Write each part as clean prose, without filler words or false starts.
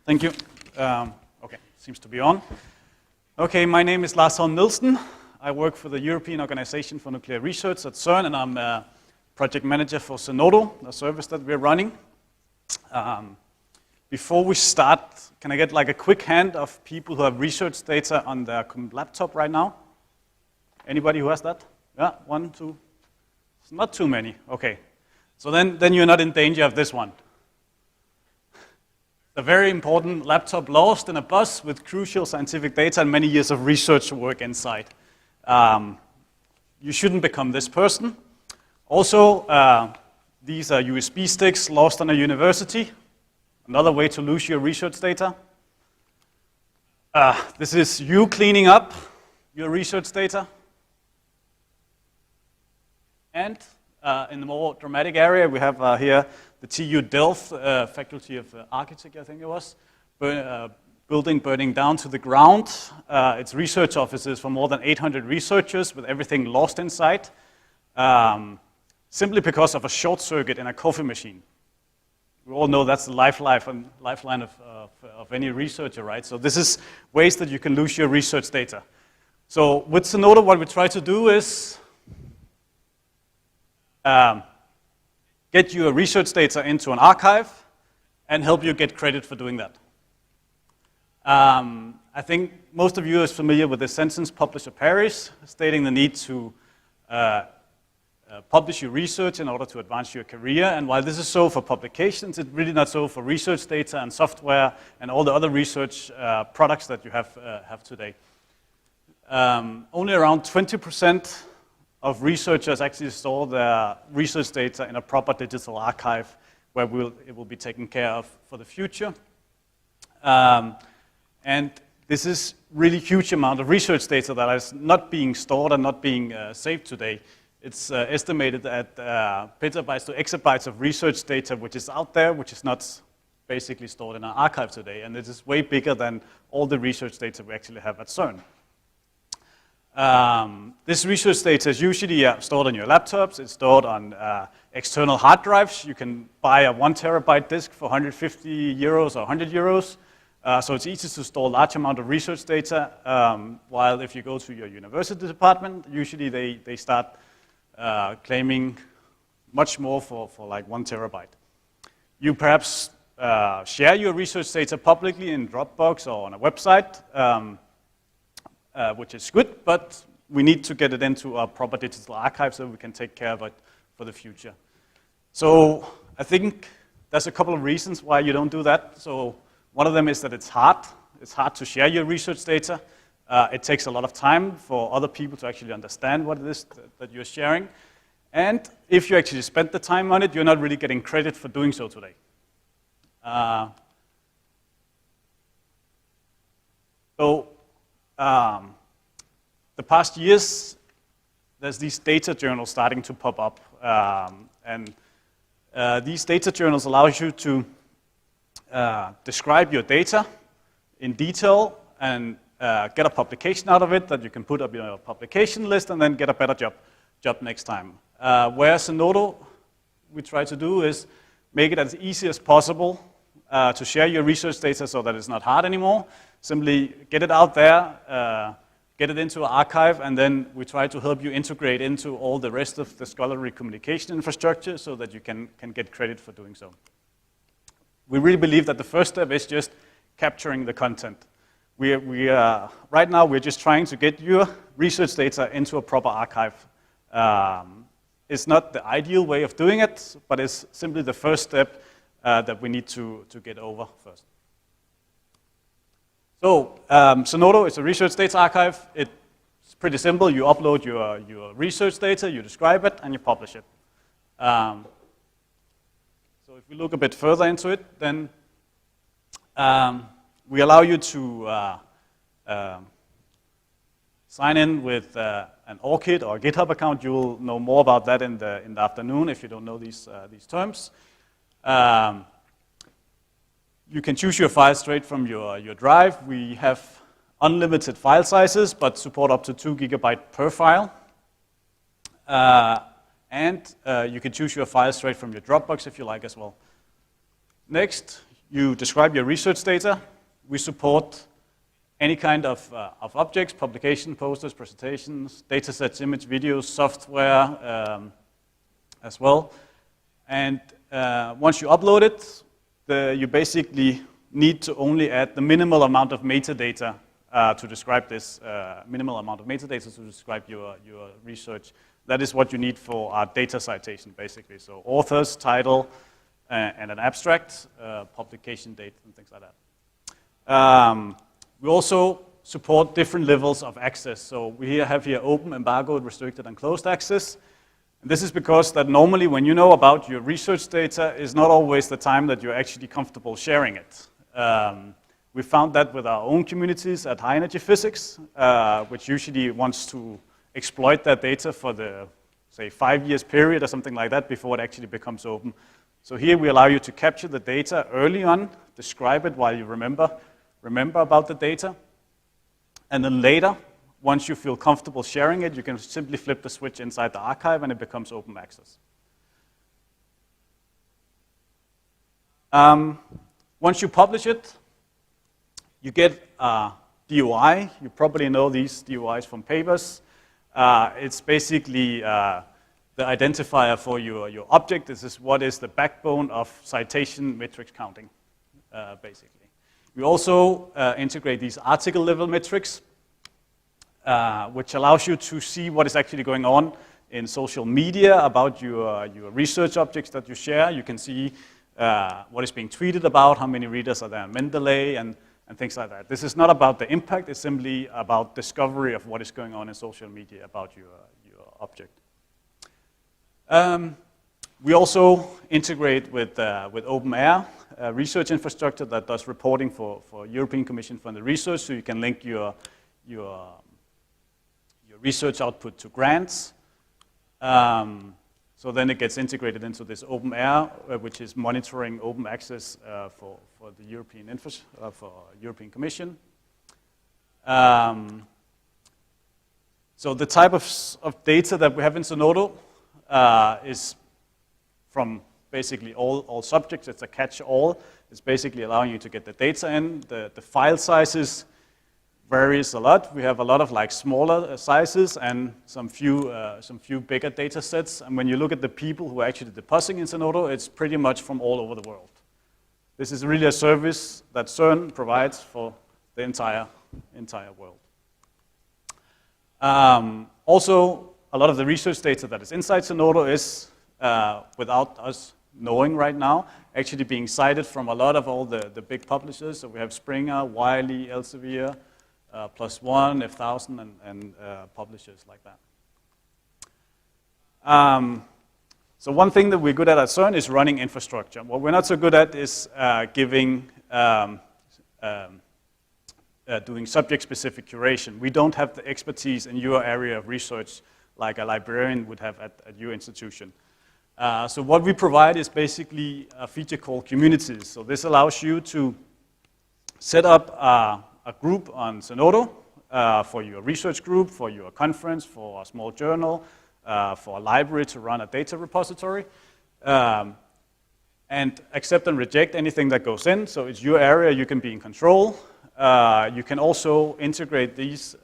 Thank you. Okay, seems to be on. Okay, my name is Lars Holm Nielsen. I work for the European Organization for Nuclear Research at CERN, and I'm a project manager for Zenodo, a service that we're running. Before we start, can I get like a quick hand of people who have research data on their laptop right now? Anybody who has that? Yeah, 1, 2. It's not too many. Okay, so then you're not in danger of this one. A very important laptop lost in a bus with crucial scientific data and many years of research work inside. You shouldn't become this person. Also, these are USB sticks lost on a university. Another way to lose your research data. This is you cleaning up your research data. And in the more dramatic area, we have here the TU Delft Faculty of Architecture, I think it was, building burning down to the ground. It's research offices for more than 800 researchers with everything lost inside, simply because of a short circuit in a coffee machine. We all know that's the lifeline of any researcher, right? So this is ways that you can lose your research data. So with Zenodo, what we try to do is get your research data into an archive and help you get credit for doing that. I think most of you are familiar with the sentence publish or perish, stating the need to publish your research in order to advance your career. And while this is so for publications, it's really not so for research data and software and all the other research products that you have today. Only around 20% of researchers actually store their research data in a proper digital archive where it will be taken care of for the future. And this is really huge amount of research data that is not being stored and not being saved today. It's estimated at petabytes to exabytes of research data which is out there, which is not basically stored in our archive today. And it is way bigger than all the research data we actually have at CERN. This research data is usually stored on your laptops. It's stored on external hard drives. You can buy a 1 terabyte disk for 150 euros or 100 euros. So it's easy to store large amount of research data, while if you go to your university department, usually they start claiming much more for like 1 terabyte. You perhaps share your research data publicly in Dropbox or on a website, which is good, but we need to get it into a proper digital archive so we can take care of it for the future. So I think there's a couple of reasons why you don't do that. So one of them is that it's hard. It's hard to share your research data. It takes a lot of time for other people to actually understand what it is that you're sharing. And if you actually spend the time on it, you're not really getting credit for doing so today. The past years, there's these data journals starting to pop up. These data journals allow you to describe your data in detail and get a publication out of it that you can put up in your publication list and then get a better job next time. Where Zenodo, we try to do is make it as easy as possible to share your research data so that it's not hard anymore. Simply get it out there, get it into an archive, and then we try to help you integrate into all the rest of the scholarly communication infrastructure so that you can get credit for doing so. We really believe that the first step is just capturing the content. Right now, we're just trying to get your research data into a proper archive. It's not the ideal way of doing it, but it's simply the first step that we need to get over first. So, Zenodo is a research data archive. It's pretty simple. You upload your research data, you describe it, and you publish it. So if we look a bit further into it, then we allow you to sign in with an ORCID or a GitHub account. You will know more about that in the afternoon if you don't know these terms. You can choose your files straight from your drive. We have unlimited file sizes, but support up to 2 gigabytes per file. And you can choose your files straight from your Dropbox if you like as well. Next, you describe your research data. We support any kind of objects, publication, posters, presentations, data sets, image, videos, software as well. And once you upload it, you basically need to only add the minimal amount of metadata to describe this, minimal amount of metadata to describe your research. That is what you need for our data citation, basically. So authors, title, and an abstract, publication date, and things like that. We also support different levels of access. So we have here open, embargoed, restricted, and closed access. And this is because that normally when you know about your research data is not always the time that you're actually comfortable sharing it. We found that with our own communities at High Energy Physics, which usually wants to exploit that data for the, say, 5 years period or something like that before it actually becomes open. So here we allow you to capture the data early on, describe it while you remember about the data, and then later, once you feel comfortable sharing it, you can simply flip the switch inside the archive and it becomes open access. Once you publish it, you get a DOI. You probably know these DOIs from papers. It's basically the identifier for your object. This is what is the backbone of citation metrics counting, basically. We also integrate these article level metrics, which allows you to see what is actually going on in social media about your research objects that you share. You can see what is being tweeted about, how many readers are there in Mendeley, and things like that. This is not about the impact, it's simply about discovery of what is going on in social media about your object. We also integrate with OpenAir, a research infrastructure that does reporting for European Commission funded research, so you can link your research output to grants. So then it gets integrated into this OpenAir, which is monitoring open access for the for European Commission. So the type of data that we have in Zenodo is from basically all subjects. It's a catch-all. It's basically allowing you to get the data in. The file sizes varies a lot. We have a lot of like smaller sizes and some few bigger data sets. And when you look at the people who are actually depositing in Zenodo, it's pretty much from all over the world. This is really a service that CERN provides for the entire world. Also, a lot of the research data that is inside Zenodo is, without us knowing right now, actually being cited from a lot of all the big publishers. So we have Springer, Wiley, Elsevier, +One, F1000, and publishers like that. So one thing that we're good at CERN is running infrastructure. What we're not so good at is doing subject-specific curation. We don't have the expertise in your area of research like a librarian would have at your institution. So what we provide is basically a feature called communities. So this allows you to set up a group on Zenodo for your research group, for your conference, for a small journal, for a library to run a data repository, and accept and reject anything that goes in. So it's your area, you can be in control. You can also integrate these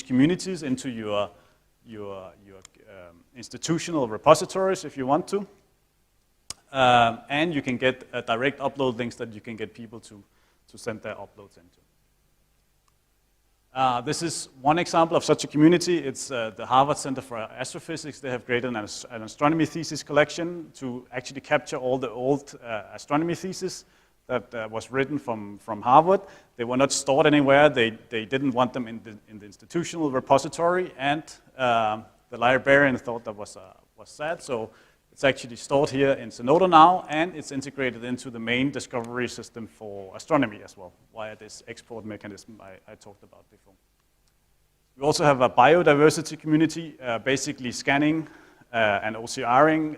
communities into your institutional repositories if you want to. And you can get direct upload links that you can get people to send their uploads into. This is one example of such a community. It's the Harvard Center for Astrophysics. They have created an astronomy thesis collection to actually capture all the old astronomy theses that was written from Harvard. They were not stored anywhere. They didn't want them in the institutional repository, and the librarian thought that was sad. So it's actually stored here in Zenodo now, and it's integrated into the main discovery system for astronomy as well, via this export mechanism I talked about before. We also have a biodiversity community, basically scanning and OCRing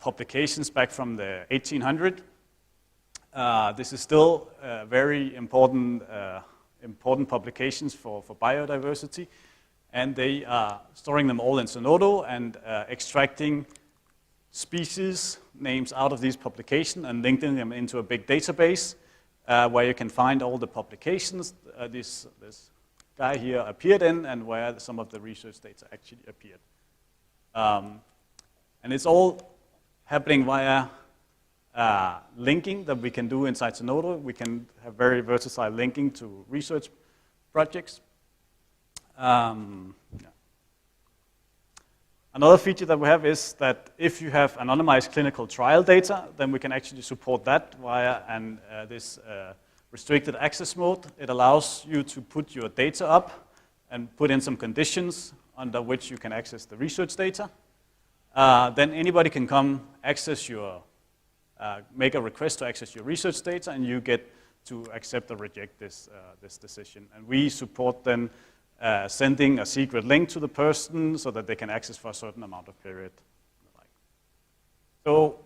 publications back from the 1800s. This is still very important publications for biodiversity, and they are storing them all in Zenodo and extracting species names out of these publications and linking them into a big database where you can find all the publications this guy here appeared in and where some of the research data actually appeared. And it's all happening via linking that we can do inside Zenodo. We can have very versatile linking to research projects. Yeah. Another feature that we have is that if you have anonymized clinical trial data, then we can actually support that via this restricted access mode. It allows you to put your data up and put in some conditions under which you can access the research data. Then anybody can come access your, make a request to access your research data, and you get to accept or reject this decision. And we support then sending a secret link to the person so that they can access for a certain amount of period. So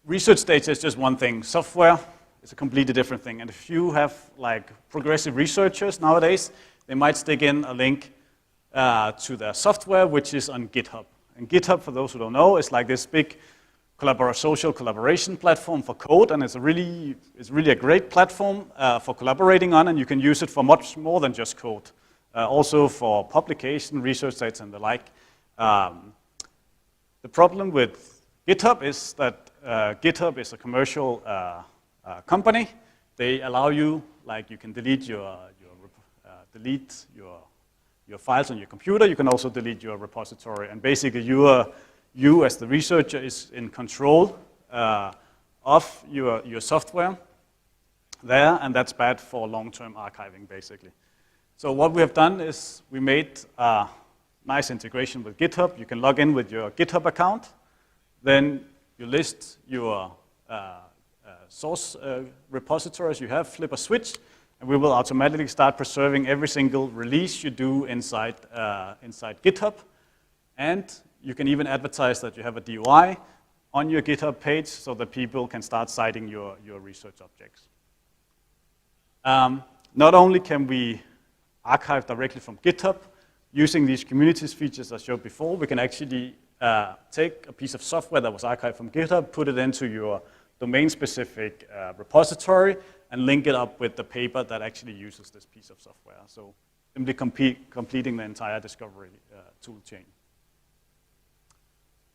research data is just one thing. Software is a completely different thing. And if you have like progressive researchers nowadays, they might stick in a link to their software, which is on GitHub. And GitHub, for those who don't know, is like this big social collaboration platform for code, and it's really a great platform for collaborating on, and you can use it for much more than just code. Also for publication, research data, and the like. The problem with GitHub is that GitHub is a commercial company. They allow you, like you can delete your files on your computer. You can also delete your repository, and basically you as the researcher is in control of your software there, and that's bad for long-term archiving, basically. So what we have done is we made a nice integration with GitHub. You can log in with your GitHub account, then you list your source repositories you have, flip a switch, and we will automatically start preserving every single release you do inside GitHub. And you can even advertise that you have a DOI on your GitHub page so that people can start citing your research objects. Not only can we archive directly from GitHub, using these communities features I showed before, we can actually take a piece of software that was archived from GitHub, put it into your domain-specific repository, and link it up with the paper that actually uses this piece of software. So simply completing the entire discovery tool chain.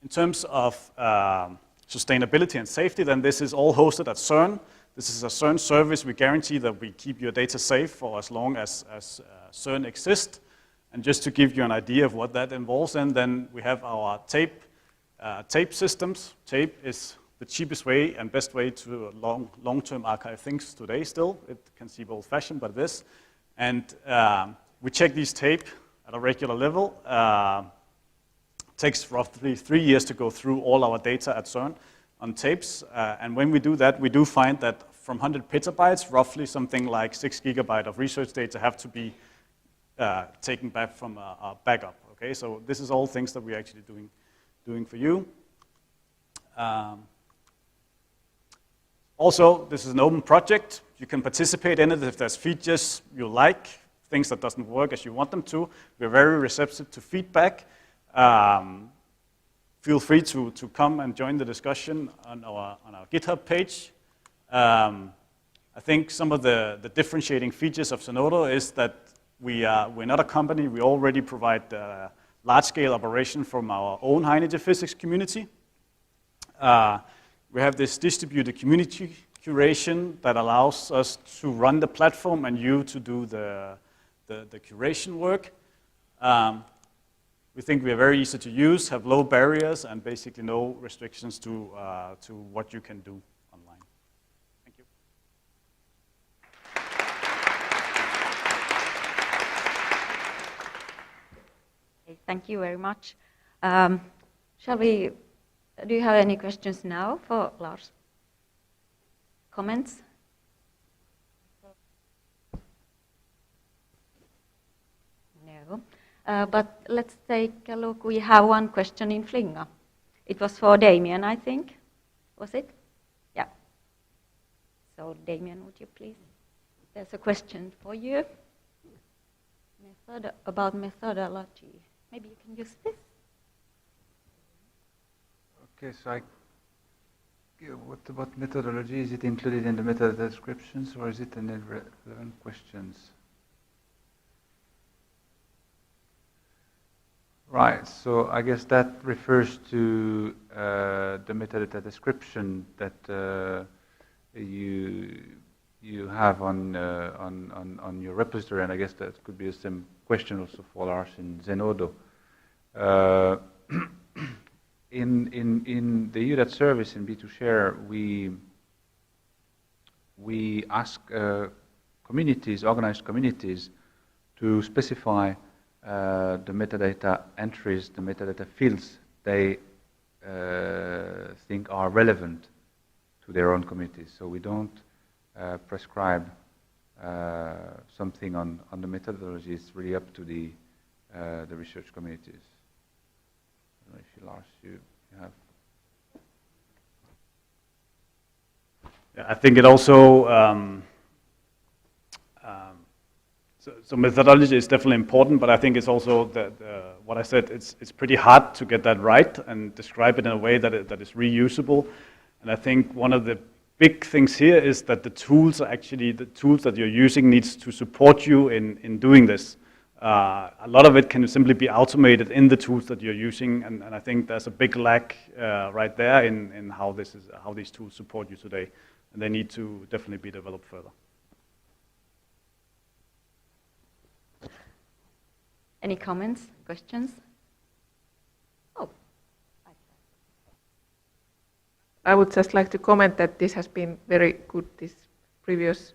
In terms of sustainability and safety, then this is all hosted at CERN. This is a CERN service. We guarantee that we keep your data safe for as long as CERN exists. And just to give you an idea of what that involves, and then we have our tape systems. Tape is the cheapest way and best way to long-term archive things today still. It can seem old-fashioned, but it is. And we check these tape at a regular level. Takes roughly 3 years to go through all our data at CERN on tapes. And when we do that, we do find that from 100 petabytes, roughly something like 6 gigabytes of research data have to be taken back from a backup. Okay, so this is all things that we're actually doing for you. Also, this is an open project. You can participate in it if there's features you like, things that doesn't work as you want them to. We're very receptive to feedback. Feel free to come and join the discussion on our GitHub page. I think some of the differentiating features of Zenodo is that we're not a company. We already provide large-scale operation from our own high-energy physics community. We have this distributed community curation that allows us to run the platform and you to do the curation work. We think we are very easy to use, have low barriers, and basically no restrictions to what you can do online. Thank you. Okay, thank you very much. Do you have any questions now for Lars? Comments? No. But let's take a look. We have one question in Flinga. It was for Damien, I think. Was it? Yeah. So Damien, would you please? There's a question for you. About methodology. Maybe you can use this. Okay, so what about methodology? Is it included in the metadata descriptions, or is it an irrelevant questions? Right, so I guess that refers to the metadata description that you have on your repository, and I guess that could be the same question also for Lars in Zenodo. In the UDAT service in B2Share, we ask communities, organized communities, to specify the metadata entries, the metadata fields they think are relevant to their own communities. So we don't prescribe something on the methodology. It's really up to the research communities. I don't know if Lars, you have. Yeah, I think it also, so methodology is definitely important, but I think it's also that what I said, it's pretty hard to get that right and describe it in a way that is reusable. And I think one of the big things here is that the tools are actually, the tools that you're using needs to support you in doing this. A lot of it can simply be automated in the tools that you're using, and I think there's a big lack right there in how these tools support you today, and they need to definitely be developed further. Any comments, questions? Oh. I would just like to comment that this has been very good, this previous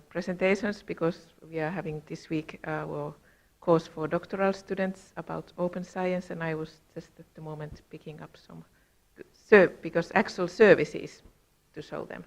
presentations, because we are having this week our course for doctoral students about open science, and I was just at the moment picking up some, because actual services to show them.